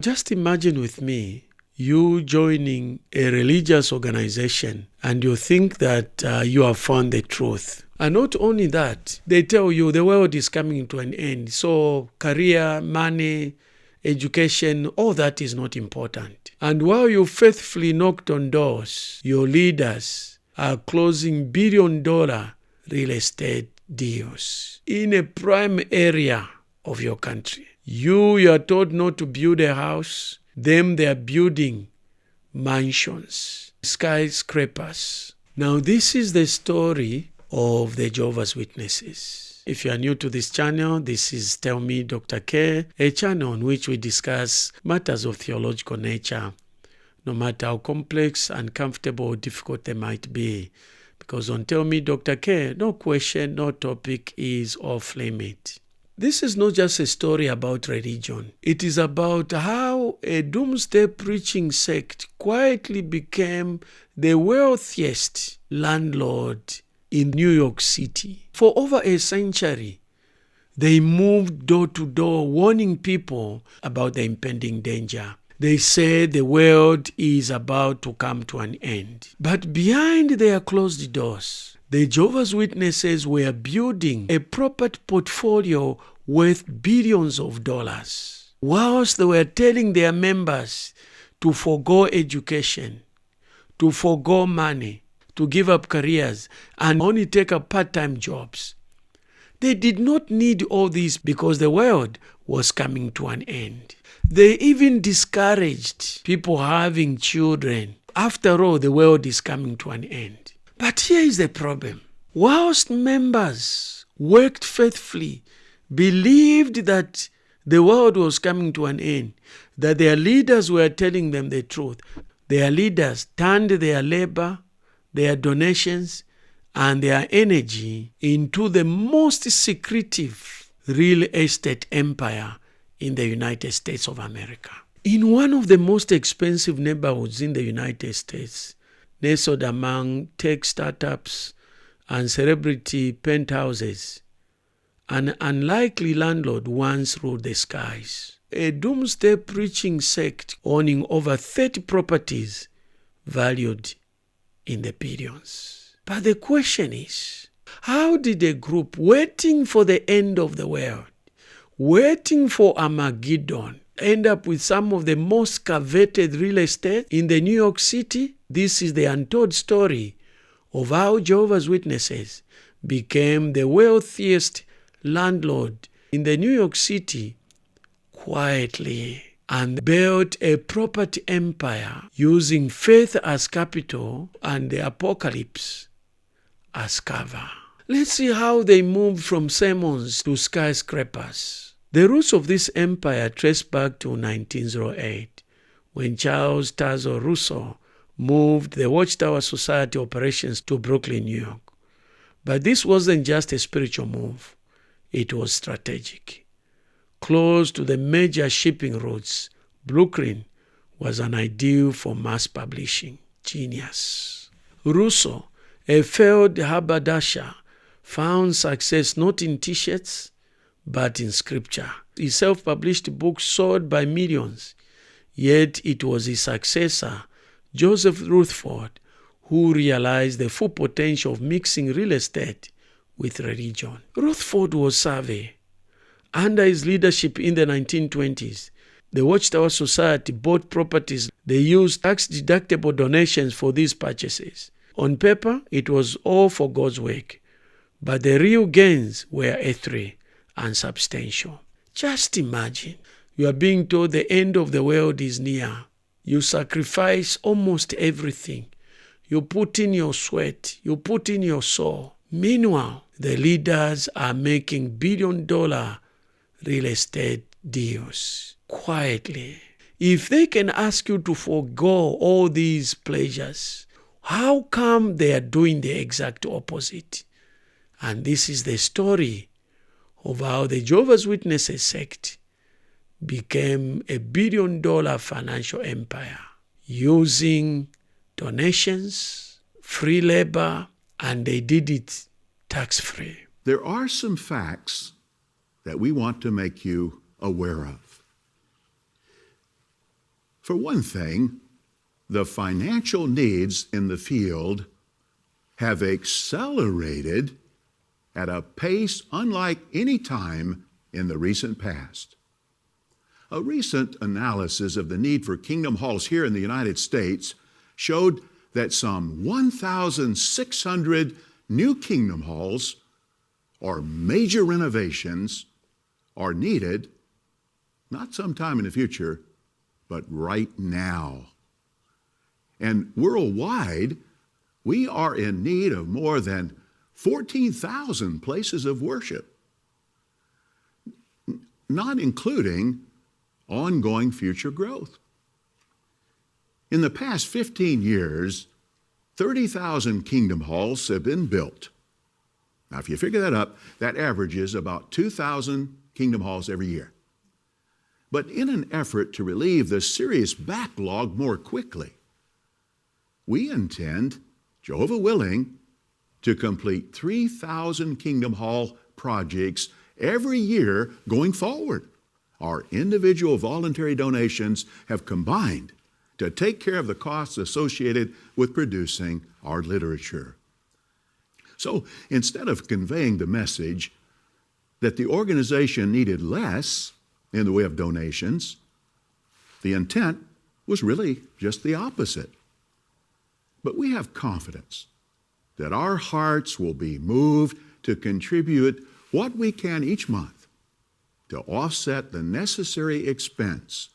just imagine with me, you joining a religious organization and you think that you have found the truth. And not only that, they tell you the world is coming to an end. So career, money, education, all that is not important. And while you faithfully knocked on doors, your leaders are closing billion-dollar real estate deals in a prime area of your country. You are told not to build a house. Them, they are building mansions, skyscrapers. Now, this is the story of the Jehovah's Witnesses. If you are new to this channel, this is Tell Me Dr. K, a channel on which we discuss matters of theological nature, no matter how complex, uncomfortable, or difficult they might be. Because on Tell Me Dr. K, no question, no topic is off limit. This is not just a story about religion. It is about how a doomsday preaching sect quietly became the wealthiest landlord in New York City. For over a century, they moved door to door warning people about the impending danger. They said the world is about to come to an end. But behind their closed doors, the Jehovah's Witnesses were building a property portfolio worth billions of dollars, whilst they were telling their members to forego education, to forego money, to give up careers, and only take up part-time jobs. They did not need all this because the world was coming to an end. They even discouraged people having children. After all, the world is coming to an end. But here is the problem. Whilst members worked faithfully, believed that the world was coming to an end, that their leaders were telling them the truth, their leaders turned their labor, their donations, and their energy into the most secretive real estate empire in the United States of America. In one of the most expensive neighborhoods in the United States, nestled among tech startups and celebrity penthouses, an unlikely landlord once ruled the skies. A doomsday preaching sect owning over 30 properties valued in the billions. But the question is, how did a group waiting for the end of the world, waiting for Armageddon, end up with some of the most coveted real estate in the New York City? This is the untold story of how Jehovah's Witnesses became the wealthiest landlord in the New York City quietly and built a property empire using faith as capital and the apocalypse as cover. Let's see how they moved from sermons to skyscrapers. The roots of this empire trace back to 1908, when Charles Tazo Russo moved the Watchtower Society operations to Brooklyn, New York. But this wasn't just a spiritual move. It was strategic. Close to the major shipping routes, Brooklyn was an ideal for mass publishing. Genius. Russo, a failed haberdasher, found success not in t-shirts, but in scripture. His self-published books sold by millions, yet it was his successor, Joseph Rutherford, who realized the full potential of mixing real estate with religion. Rutherford was savvy. Under his leadership in the 1920s, the Watchtower Society bought properties. They used tax-deductible donations for these purchases. On paper, it was all for God's work, but the real gains were earthly and substantial. Just imagine, you are being told the end of the world is near. You sacrifice almost everything. You put in your sweat. You put in your soul. Meanwhile, the leaders are making billion-dollar real estate deals quietly. If they can ask you to forego all these pleasures, how come they are doing the exact opposite? And this is the story of how the Jehovah's Witnesses sect became a billion-dollar financial empire using donations, free labor, and they did it tax-free. There are some facts that we want to make you aware of. For one thing, the financial needs in the field have accelerated at a pace unlike any time in the recent past. A recent analysis of the need for kingdom halls here in the United States showed that some 1,600 new kingdom halls or major renovations are needed, not sometime in the future, but right now. And worldwide, we are in need of more than 14,000 places of worship, not including ongoing future growth. In the past 15 years, 30,000 kingdom halls have been built. Now, if you figure that up, that averages about 2,000 kingdom halls every year. But in an effort to relieve the serious backlog more quickly, we intend, Jehovah willing, to complete 3,000 kingdom hall projects every year going forward. Our individual voluntary donations have combined to take care of the costs associated with producing our literature. So instead of conveying the message that the organization needed less in the way of donations, the intent was really just the opposite. But we have confidence that our hearts will be moved to contribute what we can each month to offset the necessary expense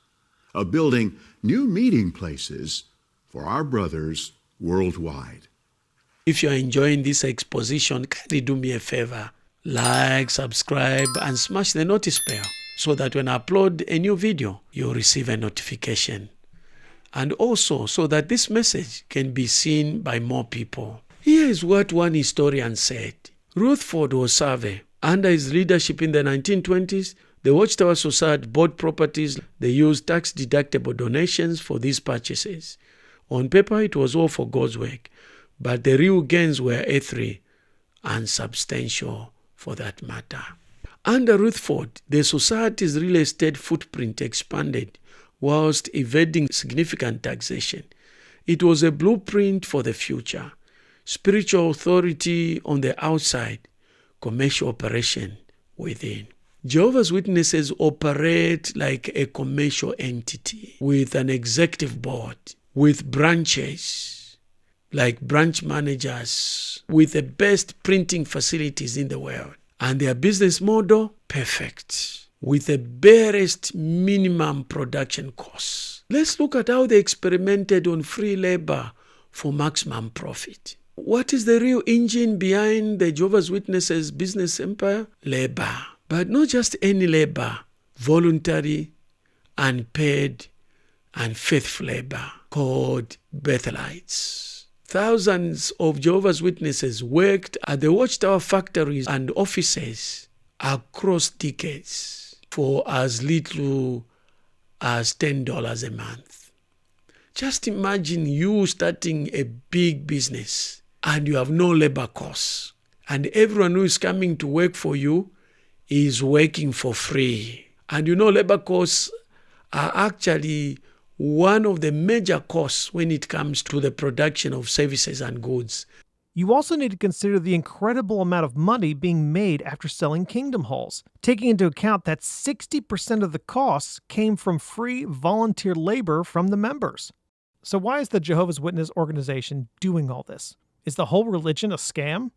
of building new meeting places for our brothers worldwide. If you're enjoying this exposition, kindly do me a favor. Like, subscribe, and smash the notice bell so that when I upload a new video, you'll receive a notification. And also so that this message can be seen by more people. Here is what one historian said. Rutherford was survey. Under his leadership in the 1920s, the Watchtower Society bought properties. They used tax-deductible donations for these purchases. On paper, it was all for God's work, but the real gains were earthly and substantial for that matter. Under Rutherford, the society's real estate footprint expanded whilst evading significant taxation. It was a blueprint for the future. Spiritual authority on the outside, commercial operation within. Jehovah's Witnesses operate like a commercial entity with an executive board, with branches, like branch managers, with the best printing facilities in the world. And their business model, perfect, with the barest minimum production costs. Let's look at how they experimented on free labor for maximum profit. What is the real engine behind the Jehovah's Witnesses business empire? Labor. But not just any labor, voluntary, unpaid, and faithful labor called Bethelites. Thousands of Jehovah's Witnesses worked at the Watchtower factories and offices across decades for as little as $10 a month. Just imagine you starting a big business and you have no labor costs, and everyone who is coming to work for you is working for free. And you know, labor costs are actually one of the major costs when it comes to the production of services and goods. You also need to consider the incredible amount of money being made after selling kingdom halls, taking into account that 60% of the costs came from free volunteer labor from the members. So why is the Jehovah's Witness organization doing all this? Is the whole religion a scam?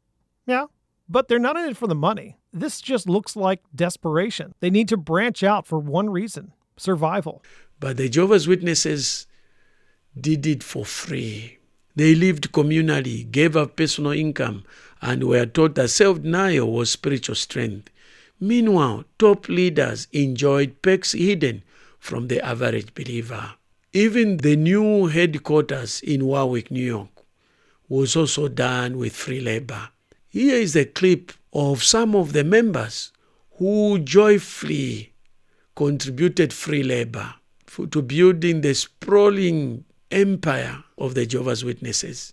Yeah, but they're not in it for the money. This just looks like desperation. They need to branch out for one reason: survival. But the Jehovah's Witnesses did it for free. They lived communally, gave up personal income, and were taught that self-denial was spiritual strength. Meanwhile, top leaders enjoyed perks hidden from the average believer. Even the new headquarters in Warwick, New York, was also done with free labor. Here is a clip of some of the members who joyfully contributed free labor to building the sprawling empire of the Jehovah's Witnesses,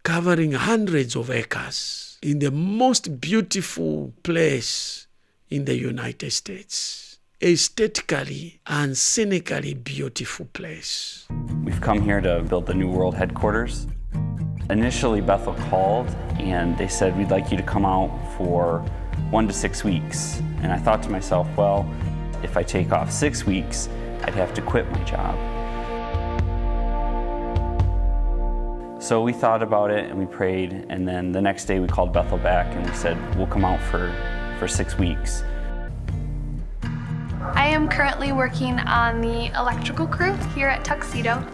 covering hundreds of acres in the most beautiful place in the United States. aesthetically and scenically beautiful place. We've come here to build the New World headquarters. Initially, Bethel called and they said, we'd like you to come out for 1 to 6 weeks. And I thought to myself, well, if I take off 6 weeks, I'd have to quit my job. So we thought about it and we prayed, and then the next day we called Bethel back and we said, we'll come out for 6 weeks. I am currently working on the electrical crew here at Tuxedo.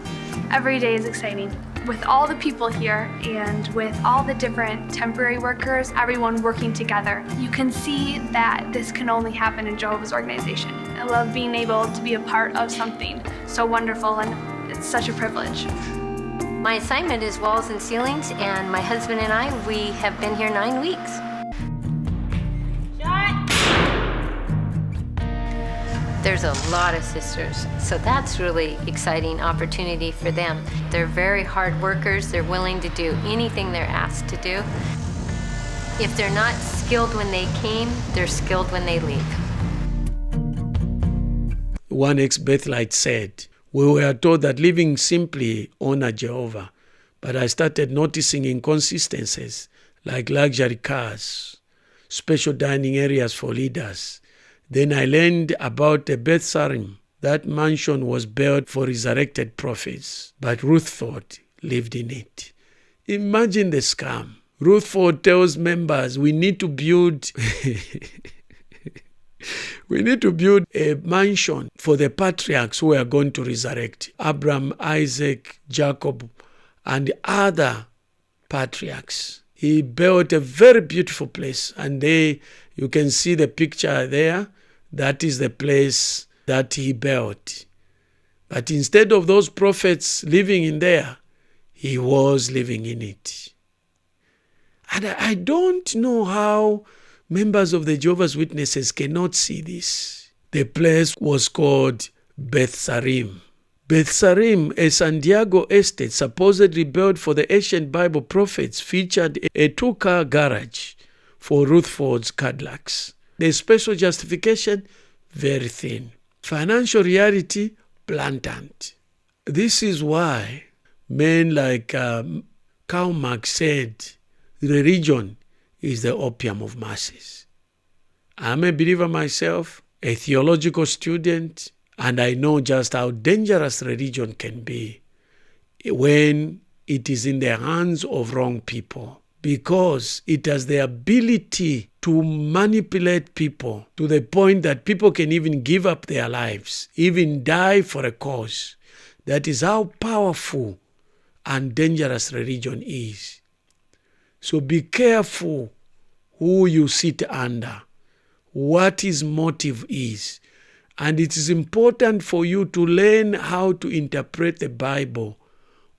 Every day is exciting. With all the people here and with all the different temporary workers, everyone working together, you can see that this can only happen in Jehovah's organization. I love being able to be a part of something so wonderful, and it's such a privilege. My assignment is walls and ceilings, and my husband and I, we have been here 9 weeks. There's a lot of sisters, so that's really exciting opportunity for them. They're very hard workers. They're willing to do anything they're asked to do. If they're not skilled when they came, they're skilled when they leave. One ex-Bethelite said, we were told that living simply honor Jehovah, but I started noticing inconsistencies like luxury cars, special dining areas for leaders. Then I learned about the Beth Sarim. That mansion was built for resurrected prophets, but Rutherford lived in it. Imagine the scam. Rutherford tells members, we need to build a mansion for the patriarchs who are going to resurrect. Abraham, Isaac, Jacob, and other patriarchs. He built a very beautiful place, and there you can see the picture there. That is the place that he built. But instead of those prophets living in there, he was living in it. And I don't know how members of the Jehovah's Witnesses cannot see this. The place was called Beth Sarim. Beth Sarim, a San Diego estate supposedly built for the ancient Bible prophets, featured a 2-car garage for Rutherford's Cadillacs. The special justification, very thin. Financial reality, blatant. This is why men like Karl Marx said, religion is the opium of masses. I'm a believer myself, a theological student, and I know just how dangerous religion can be when it is in the hands of wrong people, because it has the ability to manipulate people to the point that people can even give up their lives, even die for a cause. That is how powerful and dangerous religion is. So be careful who you sit under, what his motive is. And it is important for you to learn how to interpret the Bible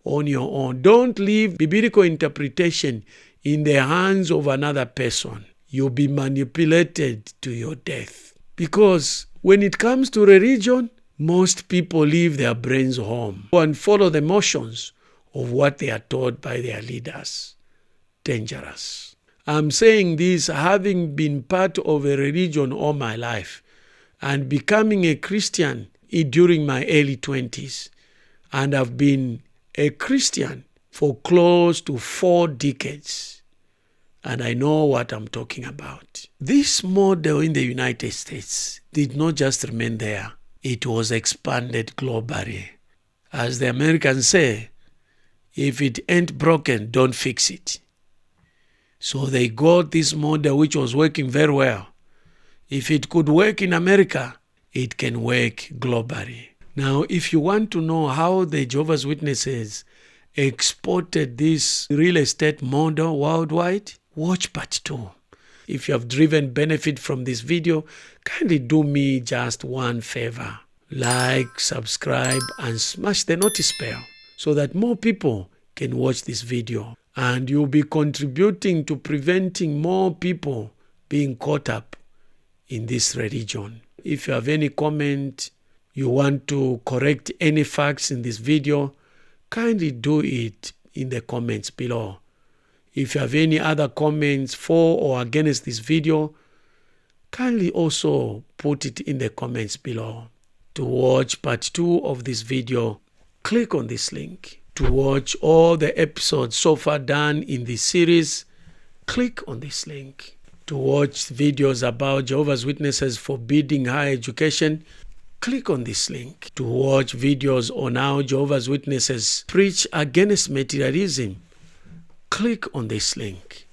on your own. Don't leave biblical interpretation in the hands of another person. You'll be manipulated to your death. Because when it comes to religion, most people leave their brains home and follow the motions of what they are taught by their leaders. Dangerous. I'm saying this having been part of a religion all my life and becoming a Christian during my early 20s. And I've been a Christian for close to 4 decades. And I know what I'm talking about. This model in the United States did not just remain there. It was expanded globally. As the Americans say, if it ain't broken, don't fix it. So they got this model which was working very well. If it could work in America, it can work globally. Now, if you want to know how the Jehovah's Witnesses exported this real estate model worldwide, watch part 2. If you have driven benefit from this video, kindly do me just one favor. Like, subscribe, and smash the notice bell so that more people can watch this video. And you'll be contributing to preventing more people being caught up in this religion. If you have any comment, you want to correct any facts in this video, kindly do it in the comments below. If you have any other comments for or against this video, kindly also put it in the comments below. To watch part 2 of this video, click on this link. To watch all the episodes so far done in this series, click on this link. To watch videos about Jehovah's Witnesses forbidding higher education, click on this link. To watch videos on how Jehovah's Witnesses preach against materialism, click on this link.